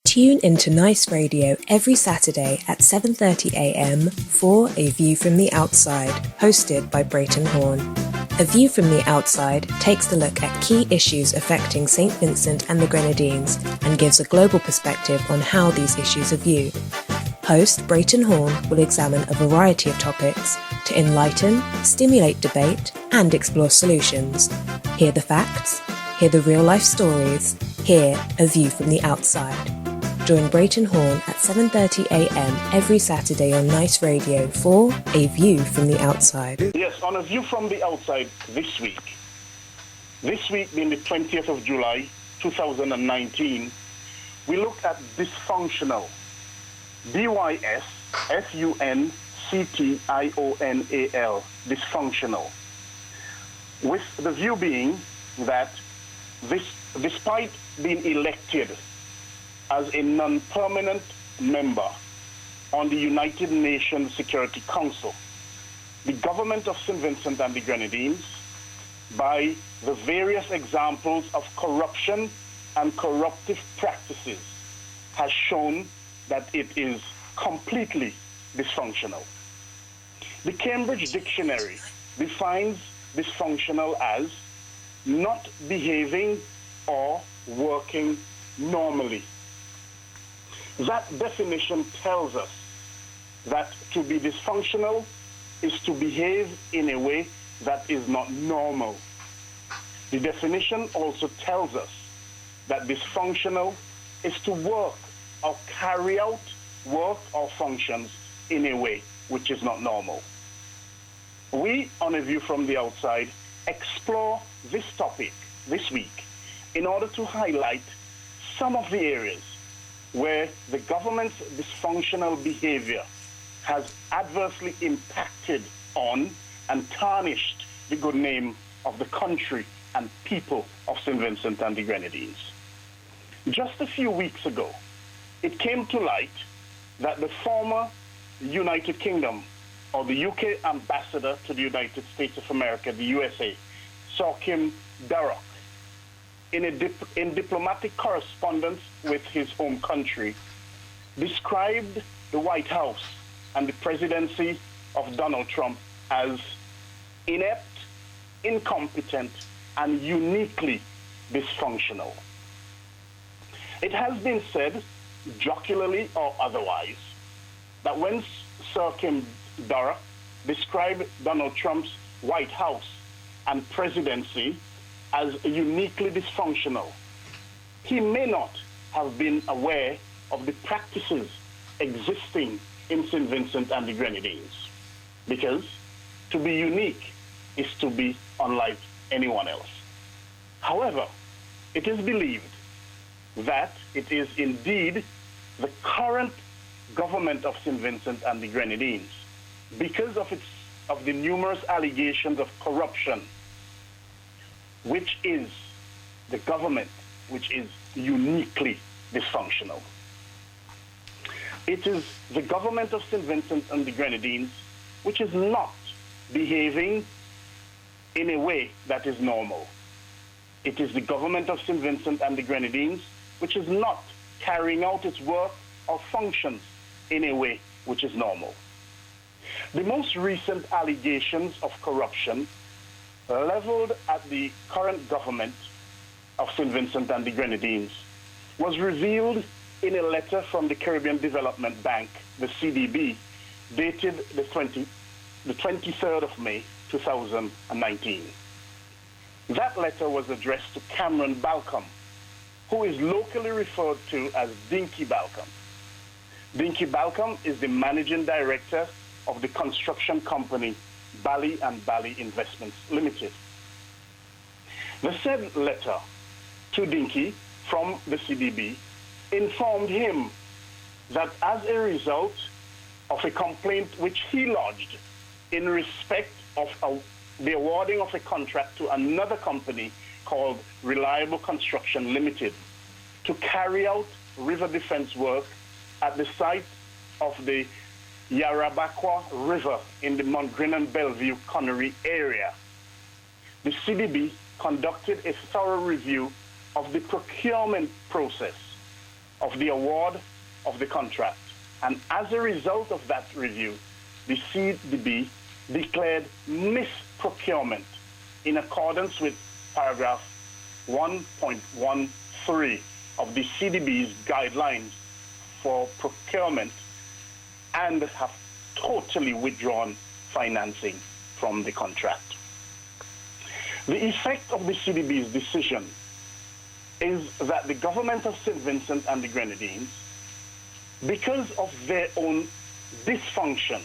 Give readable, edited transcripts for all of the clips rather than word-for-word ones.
Tune into Nice Radio every Saturday at 7:30 a.m. for A View from the Outside, hosted by Brereton Horne. A View from the Outside takes a look at key issues affecting St Vincent and the Grenadines and gives a global perspective on how these issues are viewed. Host Brereton Horne will examine a variety of topics to enlighten, stimulate debate, and explore solutions. Hear the facts, hear the real-life stories, hear A View from the Outside. Join Brereton Horne at 7:30 a.m. every Saturday on Nice Radio for A View from the Outside. Yes, on A View from the Outside this week being the 20th of July 2019, we look at Dysfunctional, Dysfunctional, Dysfunctional, with the view being that despite being elected as a non-permanent member on the United Nations Security Council, the government of St Vincent and the Grenadines, by the various examples of corruption and corruptive practices, has shown that it is completely dysfunctional. The Cambridge Dictionary defines dysfunctional as not behaving or working normally. That definition tells us that to be dysfunctional is to behave in a way that is not normal. The definition also tells us that dysfunctional is to work or carry out work or functions in a way which is not normal. We, on A View from the Outside, explore this topic this week in order to highlight some of the areas where the government's dysfunctional behavior has adversely impacted on and tarnished the good name of the country and people of St Vincent and the Grenadines. Just a few weeks ago, it came to light that the former United Kingdom, or the UK ambassador to the United States of America, the USA, Kim Darroch, in diplomatic correspondence with his home country, described the White House and the presidency of Donald Trump as inept, incompetent, and uniquely dysfunctional. It has been said, jocularly or otherwise, that when Sir Kim Darroch described Donald Trump's White House and presidency as uniquely dysfunctional, he may not have been aware of the practices existing in St Vincent and the Grenadines, because to be unique is to be unlike anyone else. However, it is believed that it is indeed the current government of St Vincent and the Grenadines, because of the numerous allegations of corruption, which is the government which is uniquely dysfunctional. It is the government of St Vincent and the Grenadines which is not behaving in a way that is normal. It is the government of St Vincent and the Grenadines which is not carrying out its work or functions in a way which is normal. The most recent allegations of corruption leveled at the current government of St Vincent and the Grenadines was revealed in a letter from the Caribbean Development Bank, the CDB, dated the 23rd of May 2019. That letter was addressed to Cameron Balcom, who is locally referred to as Dinky Balcom. Dinky Balcom is the managing director of the construction company Bally & Bally Investments Limited. The said letter to Dinky from the CDB informed him that as a result of a complaint which he lodged in respect of the awarding of a contract to another company called Reliable Construction Limited to carry out river defense work at the site of the Yarabakwa River in the Mount Grennan Bellevue Connery area, the CDB conducted a thorough review of the procurement process of the award of the contract. And as a result of that review, the CDB declared misprocurement in accordance with paragraph 1.13 of the CDB's guidelines for procurement and have totally withdrawn financing from the contract. The effect of the CDB's decision is that the government of St Vincent and the Grenadines, because of their own dysfunction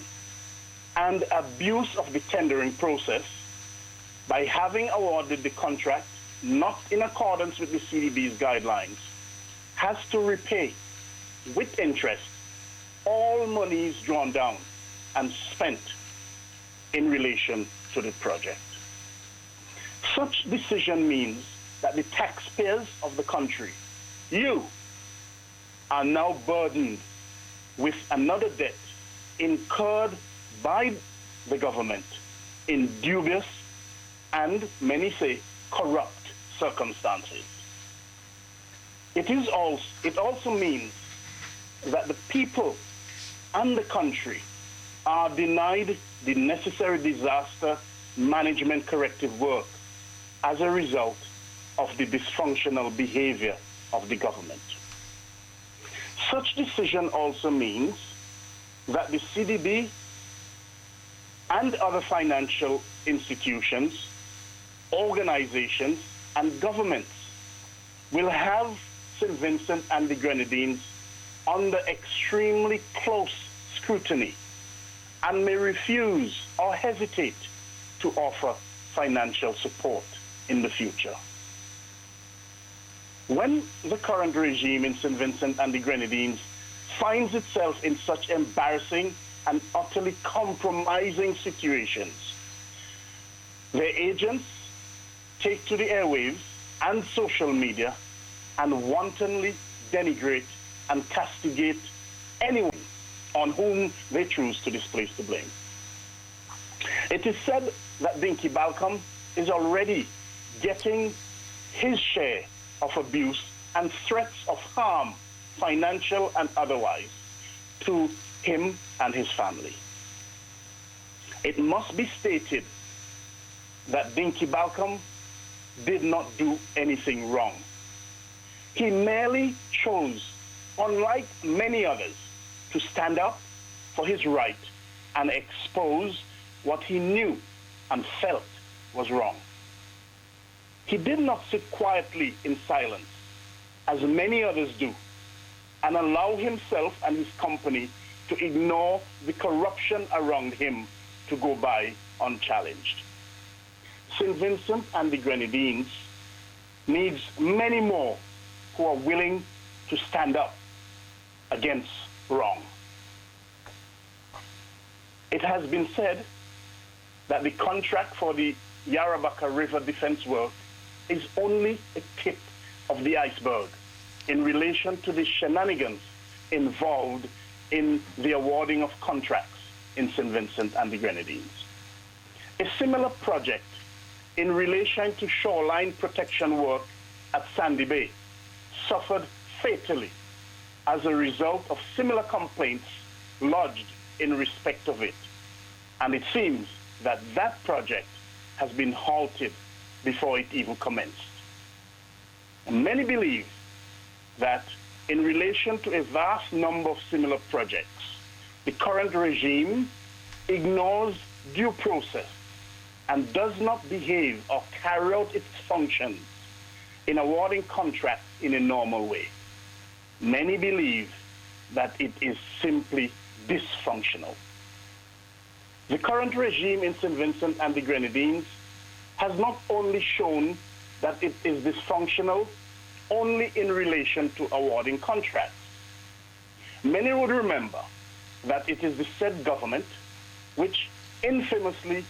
and abuse of the tendering process, by having awarded the contract not in accordance with the CDB's guidelines, has to repay with interest all monies drawn down and spent in relation to the project. Such decision means that the taxpayers of the country, you, are now burdened with another debt incurred by the government in dubious and, many say, corrupt circumstances. It also means that the people and the country are denied the necessary disaster management corrective work as a result of the dysfunctional behavior of the government. Such decision also means that the CDB and other financial institutions, organizations, and governments will have St. Vincent and the Grenadines under extremely close scrutiny and may refuse or hesitate to offer financial support in the future. When the current regime in St. Vincent and the Grenadines finds itself in such embarrassing and utterly compromising situations, their agents take to the airwaves and social media and wantonly denigrate and castigate anyone on whom they choose to displace the blame. It is said that Dinky Balcom is already getting his share of abuse and threats of harm, financial and otherwise, to him and his family. It must be stated that Dinky Balcom did not do anything wrong. He merely chose, unlike many others, to stand up for his right and expose what he knew and felt was wrong. He did not sit quietly in silence, as many others do, and allow himself and his company to ignore the corruption around him to go by unchallenged. St. Vincent and the Grenadines needs many more who are willing to stand up against wrong. It has been said that the contract for the Yarabaka River defense work is only a tip of the iceberg in relation to the shenanigans involved in the awarding of contracts in St. Vincent and the Grenadines. A similar project in relation to shoreline protection work at Sandy Bay suffered fatally as a result of similar complaints lodged in respect of it. And it seems that that project has been halted before it even commenced. And many believe that in relation to a vast number of similar projects, the current regime ignores due process and does not behave or carry out its functions in awarding contracts in a normal way. Many believe that it is simply dysfunctional. The current regime in St. Vincent and the Grenadines has not only shown that it is dysfunctional only in relation to awarding contracts. Many would remember that it is the said government which infamously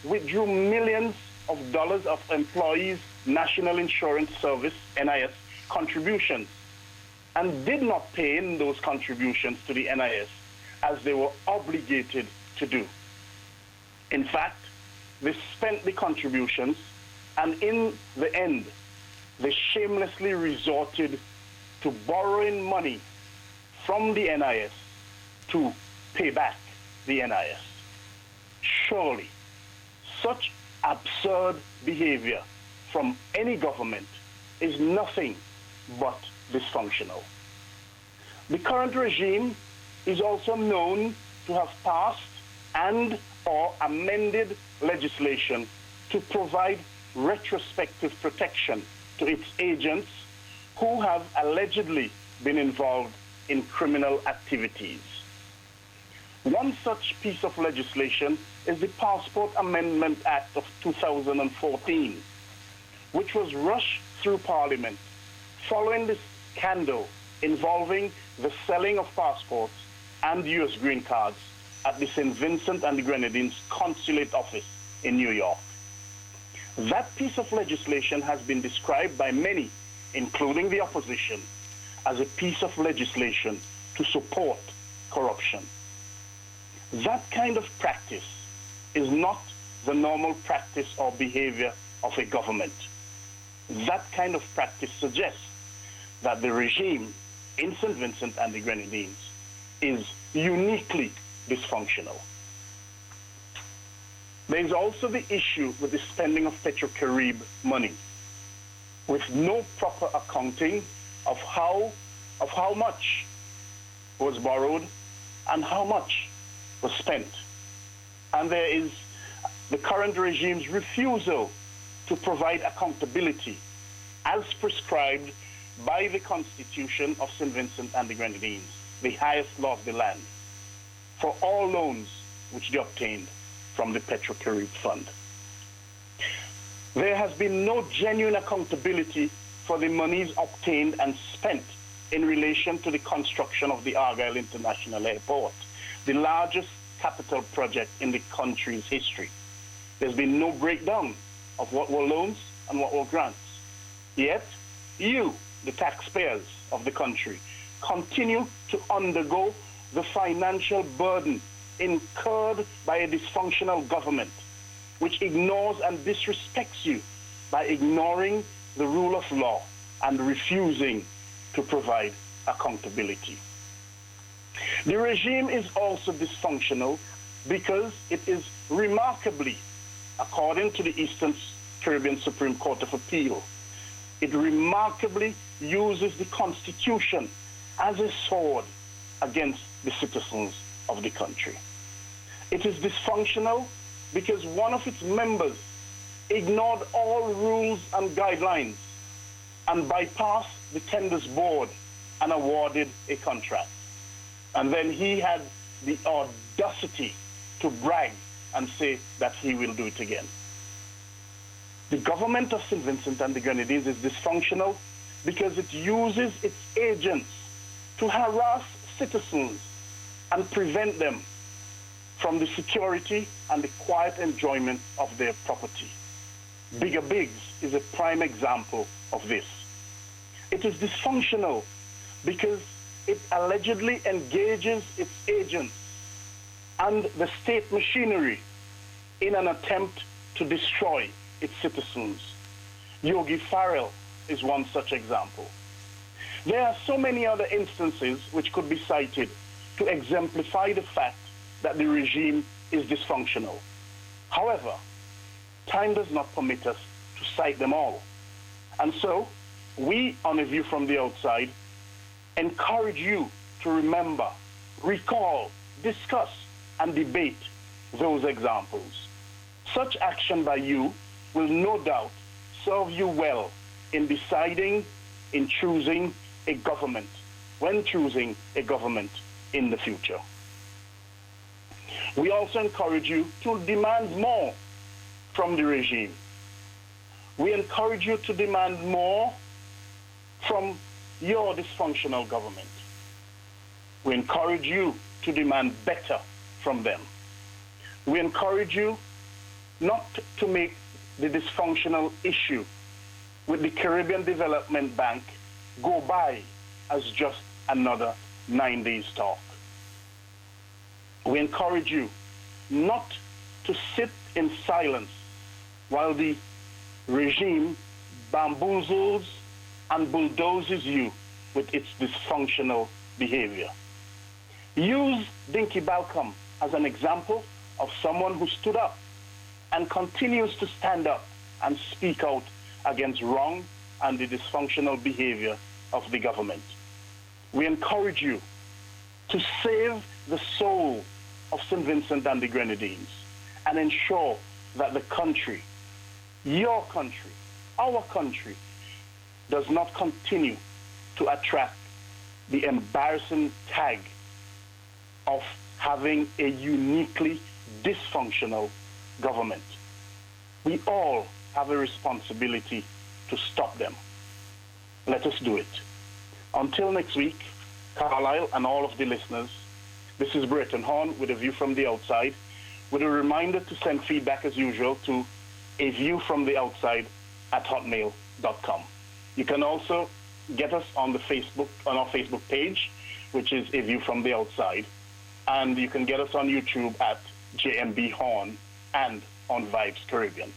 withdrew millions of dollars of employees' National Insurance Service, NIS, contributions and did not pay in those contributions to the NIS as they were obligated to do. In fact, they spent the contributions and in the end, they shamelessly resorted to borrowing money from the NIS to pay back the NIS. Surely, such absurd behavior from any government is nothing but dysfunctional. The current regime is also known to have passed and or amended legislation to provide retrospective protection to its agents who have allegedly been involved in criminal activities. One such piece of legislation is the Passport Amendment Act of 2014, which was rushed through Parliament following the scandal involving the selling of passports and U.S. green cards at the St Vincent and the Grenadines consulate office in New York. That piece of legislation has been described by many, including the opposition, as a piece of legislation to support corruption. That kind of practice is not the normal practice or behavior of a government. That kind of practice suggests that the regime in St. Vincent and the Grenadines is uniquely dysfunctional. There is also the issue with the spending of Petrocarib money, with no proper accounting of how much was borrowed and how much was spent. And there is the current regime's refusal to provide accountability as prescribed by the Constitution of St. Vincent and the Grenadines, the highest law of the land, for all loans which they obtained from the Petrocarib Fund. There has been no genuine accountability for the monies obtained and spent in relation to the construction of the Argyle International Airport, the largest capital project in the country's history. There's been no breakdown of what were loans and what were grants. Yet, you, the taxpayers of the country, continue to undergo the financial burden incurred by a dysfunctional government, which ignores and disrespects you by ignoring the rule of law and refusing to provide accountability. The regime is also dysfunctional because it is remarkably, according to the Eastern Caribbean Supreme Court of Appeal, it remarkably uses the Constitution as a sword against the citizens of the country. It is dysfunctional because one of its members ignored all rules and guidelines and bypassed the tenders board and awarded a contract. And then he had the audacity to brag and say that he will do it again. The government of St. Vincent and the Grenadines is dysfunctional because it uses its agents to harass citizens and prevent them from the security and the quiet enjoyment of their property. Bigger Bigs is a prime example of this. It is dysfunctional because it allegedly engages its agents and the state machinery in an attempt to destroy its citizens. Yogi Farrell is one such example. There are so many other instances which could be cited to exemplify the fact that the regime is dysfunctional. However, time does not permit us to cite them all. And so, we, on A View from the Outside, encourage you to remember, recall, discuss, and debate those examples. Such action by you will no doubt serve you well in deciding, in choosing a government, when choosing a government in the future. We also encourage you to demand more from the regime. We encourage you to demand more from your dysfunctional government. We encourage you to demand better from them. We encourage you not to make the dysfunctional issue with the Caribbean Development Bank go by as just another 9 days talk. We encourage you not to sit in silence while the regime bamboozles and bulldozes you with its dysfunctional behavior. Use Dinky Balcom as an example of someone who stood up and continues to stand up and speak out against wrong and the dysfunctional behavior of the government. We encourage you to save the soul of St Vincent and the Grenadines and ensure that the country, your country, our country, does not continue to attract the embarrassing tag of having a uniquely dysfunctional government. We all have a responsibility to stop them. Let us do it. Until next week, Carlisle and all of the listeners, this is Brereton Horne with A View from the Outside, with a reminder to send feedback as usual to aviewfromtheoutside@hotmail.com. You can also get us on our Facebook page, which is A View from the Outside, and you can get us on YouTube at JMB Horne and on Vibes Caribbean.